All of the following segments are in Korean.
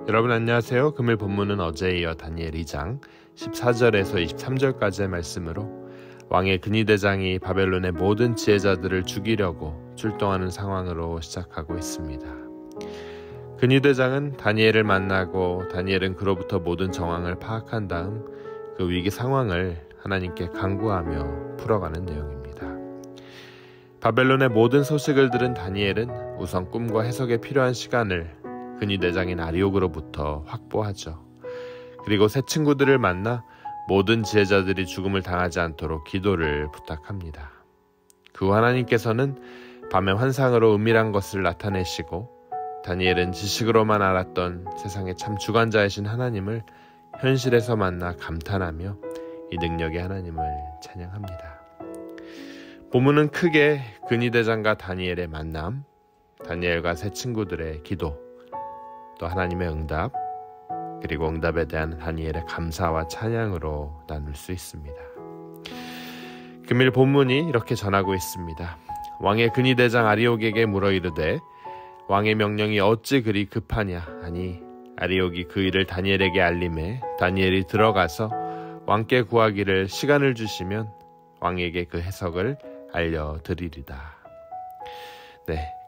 여러분 안녕하세요. 금일 본문은 어제에 이어 다니엘 2장 14절에서 23절까지의 말씀으로 왕의 근위대장이 바벨론의 모든 지혜자들을 죽이려고 출동하는 상황으로 시작하고 있습니다. 근위대장은 다니엘을 만나고 다니엘은 그로부터 모든 정황을 파악한 다음 그 위기 상황을 하나님께 간구하며 풀어가는 내용입니다. 바벨론의 모든 소식을 들은 다니엘은 우선 꿈과 해석에 필요한 시간을 근위대장인 아리옥으로부터 확보하죠. 그리고 새 친구들을 만나 모든 지혜자들이 죽음을 당하지 않도록 기도를 부탁합니다. 그 후 하나님께서는 밤의 환상으로 은밀한 것을 나타내시고 다니엘은 지식으로만 알았던 세상의 참 주관자이신 하나님을 현실에서 만나 감탄하며 이 능력의 하나님을 찬양합니다. 본문은 크게 근위대장과 다니엘의 만남, 다니엘과 새 친구들의 기도, 또 하나님의 응답, 그리고 응답에 대한 다니엘의 감사와 찬양으로 나눌 수 있습니다. 금일 본문이 이렇게 전하고 있습니다. 왕의 근위대장 아리옥에게 물어 이르되 왕의 명령이 어찌 그리 급하냐 하니 아리옥이 그 일을 다니엘에게 알림해 다니엘이 들어가서 왕께 구하기를 시간을 주시면 왕에게 그 해석을 알려드리리다.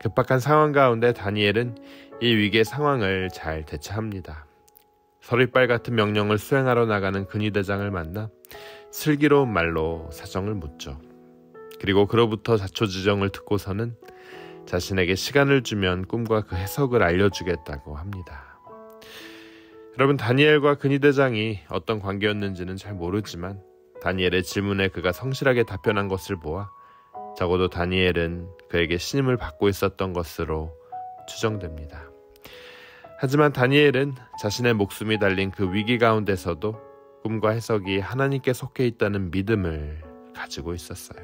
급박한 상황 가운데 다니엘은 이 위기의 상황을 잘 대처합니다. 서리빨 같은 명령을 수행하러 나가는 근위대장을 만나 슬기로운 말로 사정을 묻죠. 그리고 그로부터 자초지종을 듣고서는 자신에게 시간을 주면 꿈과 그 해석을 알려주겠다고 합니다. 여러분, 다니엘과 근위대장이 어떤 관계였는지는 잘 모르지만 다니엘의 질문에 그가 성실하게 답변한 것을 보아 적어도 다니엘은 그에게 신임을 받고 있었던 것으로 추정됩니다. 하지만 다니엘은 자신의 목숨이 달린 그 위기 가운데서도 꿈과 해석이 하나님께 속해 있다는 믿음을 가지고 있었어요.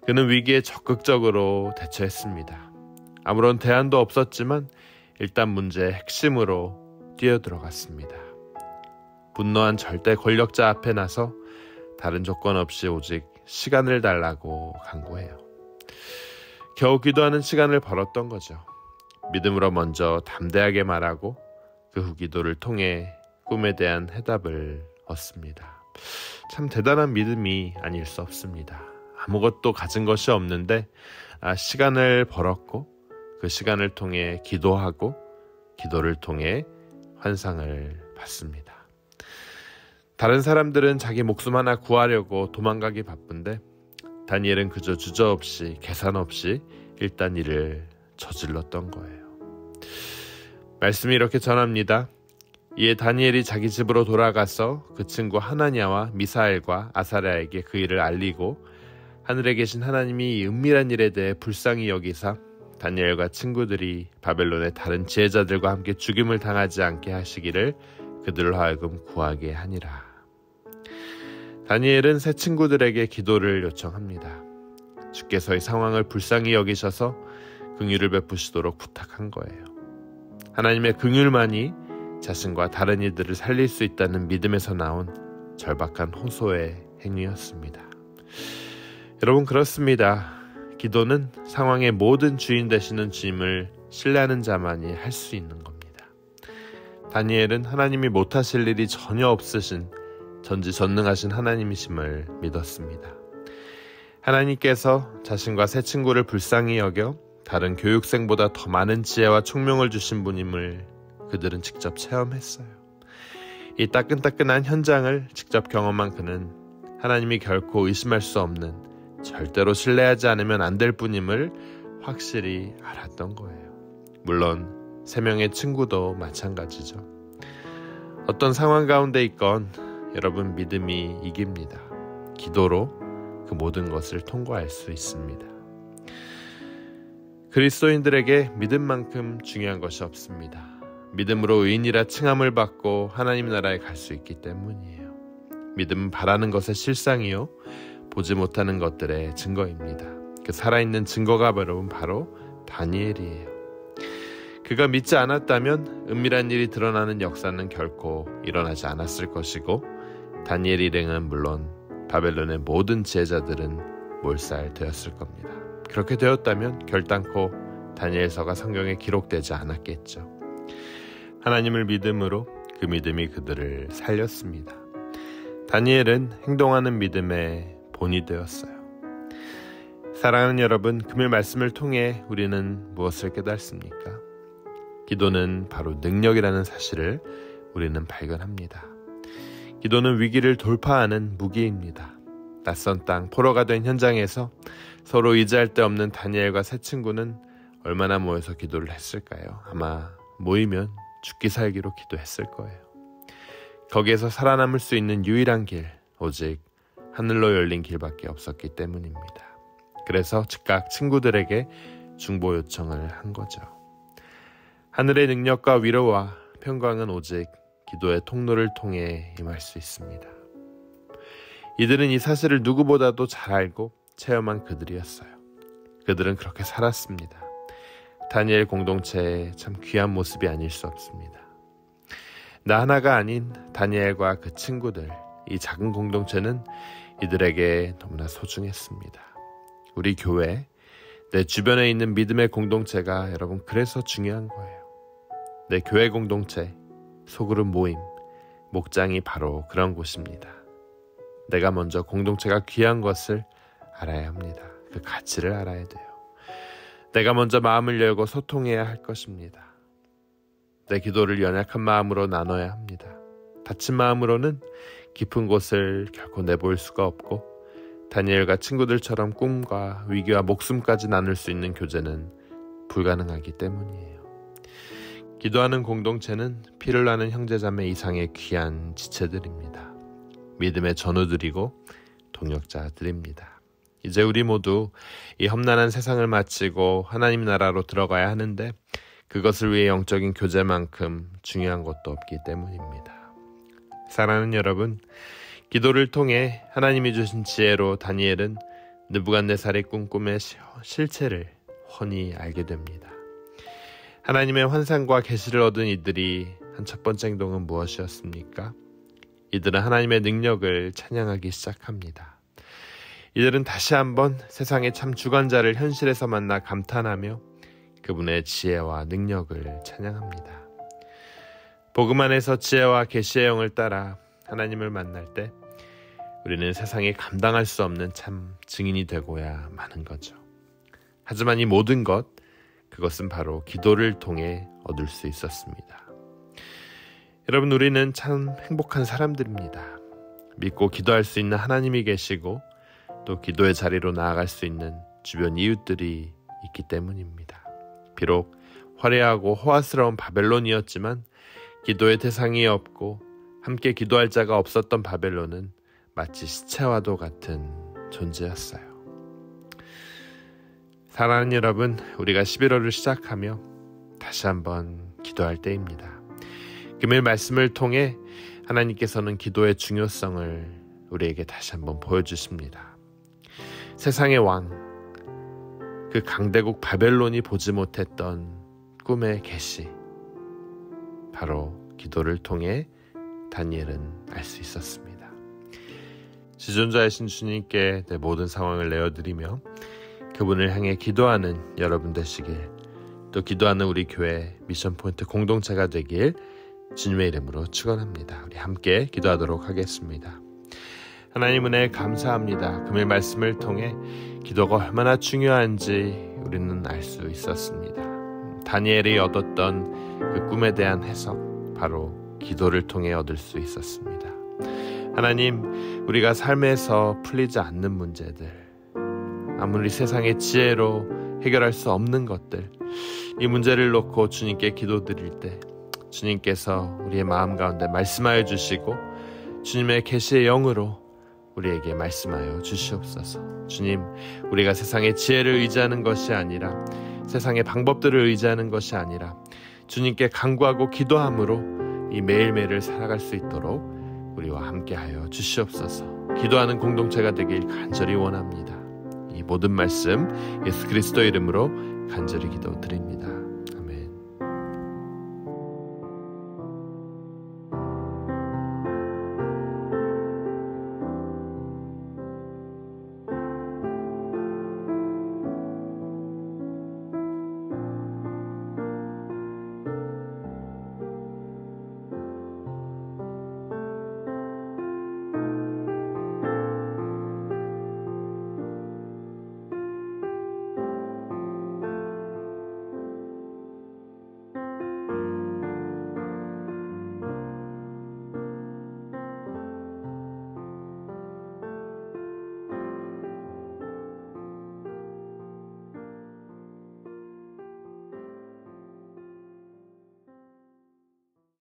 그는 위기에 적극적으로 대처했습니다. 아무런 대안도 없었지만 일단 문제의 핵심으로 뛰어들어갔습니다. 분노한 절대 권력자 앞에 나서 다른 조건 없이 오직 시간을 달라고 간구해요. 겨우 기도하는 시간을 벌었던 거죠. 믿음으로 먼저 담대하게 말하고 그 후 기도를 통해 꿈에 대한 해답을 얻습니다. 참 대단한 믿음이 아닐 수 없습니다. 아무것도 가진 것이 없는데 시간을 벌었고 그 시간을 통해 기도하고 기도를 통해 환상을 받습니다. 다른 사람들은 자기 목숨 하나 구하려고 도망가기 바쁜데 다니엘은 그저 주저없이 계산 없이 일단 일을 저질렀던 거예요. 말씀이 이렇게 전합니다. 이에 다니엘이 자기 집으로 돌아가서 그 친구 하나냐와 미사엘과 아사랴에게 그 일을 알리고 하늘에 계신 하나님이 이 은밀한 일에 대해 불쌍히 여기사 다니엘과 친구들이 바벨론의 다른 지혜자들과 함께 죽임을 당하지 않게 하시기를 그들로 하여금 구하게 하니라. 다니엘은 새 친구들에게 기도를 요청합니다. 주께서 이 상황을 불쌍히 여기셔서 긍휼을 베푸시도록 부탁한 거예요. 하나님의 긍휼만이 자신과 다른 이들을 살릴 수 있다는 믿음에서 나온 절박한 호소의 행위였습니다. 여러분, 그렇습니다. 기도는 상황의 모든 주인 되시는 주님을 신뢰하는 자만이 할 수 있는 겁니다. 다니엘은 하나님이 못하실 일이 전혀 없으신 전지전능하신 하나님이심을 믿었습니다. 하나님께서 자신과 새 친구를 불쌍히 여겨 다른 교육생보다 더 많은 지혜와 총명을 주신 분임을 그들은 직접 체험했어요. 이 따끈따끈한 현장을 직접 경험한 그는 하나님이 결코 의심할 수 없는, 절대로 신뢰하지 않으면 안 될 분임을 확실히 알았던 거예요. 물론 3명의 친구도 마찬가지죠. 어떤 상황 가운데 있건 여러분, 믿음이 이깁니다. 기도로 그 모든 것을 통과할 수 있습니다. 그리스도인들에게 믿음만큼 중요한 것이 없습니다. 믿음으로 의인이라 칭함을 받고 하나님 나라에 갈 수 있기 때문이에요. 믿음은 바라는 것의 실상이요 보지 못하는 것들의 증거입니다. 그 살아있는 증거가 바로 다니엘이에요. 그가 믿지 않았다면 은밀한 일이 드러나는 역사는 결코 일어나지 않았을 것이고 다니엘 일행은 물론 바벨론의 모든 지혜자들은 몰살되었을 겁니다. 그렇게 되었다면 결단코 다니엘서가 성경에 기록되지 않았겠죠. 하나님을 믿음으로 그 믿음이 그들을 살렸습니다. 다니엘은 행동하는 믿음의 본이 되었어요. 사랑하는 여러분, 금일 말씀을 통해 우리는 무엇을 깨닫습니까? 기도는 바로 능력이라는 사실을 우리는 발견합니다. 기도는 위기를 돌파하는 무기입니다. 낯선 땅, 포로가 된 현장에서 서로 의지할 데 없는 다니엘과 세 친구는 얼마나 모여서 기도를 했을까요? 아마 모이면 죽기 살기로 기도했을 거예요. 거기에서 살아남을 수 있는 유일한 길, 오직 하늘로 열린 길밖에 없었기 때문입니다. 그래서 즉각 친구들에게 중보 요청을 한 거죠. 하늘의 능력과 위로와 평강은 오직 기도의 통로를 통해 임할 수 있습니다. 이들은 이 사실을 누구보다도 잘 알고 체험한 그들이었어요. 그들은 그렇게 살았습니다. 다니엘 공동체의 참 귀한 모습이 아닐 수 없습니다. 나 하나가 아닌 다니엘과 그 친구들, 이 작은 공동체는 이들에게 너무나 소중했습니다. 우리 교회, 내 주변에 있는 믿음의 공동체가 여러분 그래서 중요한 거예요. 내 교회 공동체, 소그룹 모임, 목장이 바로 그런 곳입니다. 내가 먼저 공동체가 귀한 것을 알아야 합니다. 그 가치를 알아야 돼요. 내가 먼저 마음을 열고 소통해야 할 것입니다. 내 기도를 연약한 마음으로 나눠야 합니다. 다친 마음으로는 깊은 곳을 결코 내보일 수가 없고 다니엘과 친구들처럼 꿈과 위기와 목숨까지 나눌 수 있는 교제는 불가능하기 때문이에요. 기도하는 공동체는 피를 나는 형제자매 이상의 귀한 지체들입니다. 믿음의 전우들이고 동역자들입니다. 이제 우리 모두 이 험난한 세상을 마치고 하나님 나라로 들어가야 하는데 그것을 위해 영적인 교제만큼 중요한 것도 없기 때문입니다. 사랑하는 여러분, 기도를 통해 하나님이 주신 지혜로 다니엘은 느부갓네살의 꿈꿈의 실체를 훤히 알게 됩니다. 하나님의 환상과 계시를 얻은 이들이 한 첫 번째 행동은 무엇이었습니까? 이들은 하나님의 능력을 찬양하기 시작합니다. 이들은 다시 한번 세상의 참 주관자를 현실에서 만나 감탄하며 그분의 지혜와 능력을 찬양합니다. 복음 안에서 지혜와 계시의 영을 따라 하나님을 만날 때 우리는 세상에 감당할 수 없는 참 증인이 되고야 마는 거죠. 하지만 이 모든 것, 그것은 바로 기도를 통해 얻을 수 있었습니다. 여러분, 우리는 참 행복한 사람들입니다. 믿고 기도할 수 있는 하나님이 계시고 또 기도의 자리로 나아갈 수 있는 주변 이웃들이 있기 때문입니다. 비록 화려하고 호화스러운 바벨론이었지만 기도의 대상이 없고 함께 기도할 자가 없었던 바벨론은 마치 시체와도 같은 존재였어요. 사랑하는 여러분, 우리가 11월을 시작하며 다시 한번 기도할 때입니다. 금일 말씀을 통해 하나님께서는 기도의 중요성을 우리에게 다시 한번 보여주십니다. 세상의 왕, 그 강대국 바벨론이 보지 못했던 꿈의 계시, 바로 기도를 통해 다니엘은 알 수 있었습니다. 지존자이신 주님께 내 모든 상황을 내어드리며 그분을 향해 기도하는 여러분 되시길, 또 기도하는 우리 교회 미션포인트 공동체가 되길 주님의 이름으로 축원합니다. 우리 함께 기도하도록 하겠습니다. 하나님 은혜 감사합니다. 금일 말씀을 통해 기도가 얼마나 중요한지 우리는 알 수 있었습니다. 다니엘이 얻었던 그 꿈에 대한 해석, 바로 기도를 통해 얻을 수 있었습니다. 하나님, 우리가 삶에서 풀리지 않는 문제들, 아무리 세상의 지혜로 해결할 수 없는 것들, 이 문제를 놓고 주님께 기도드릴 때 주님께서 우리의 마음 가운데 말씀하여 주시고 주님의 계시의 영으로 우리에게 말씀하여 주시옵소서. 주님, 우리가 세상의 지혜를 의지하는 것이 아니라 세상의 방법들을 의지하는 것이 아니라 주님께 간구하고 기도함으로 이 매일매일을 살아갈 수 있도록 우리와 함께하여 주시옵소서. 기도하는 공동체가 되길 간절히 원합니다. 이 모든 말씀 예수 그리스도 이름으로 간절히 기도드립니다.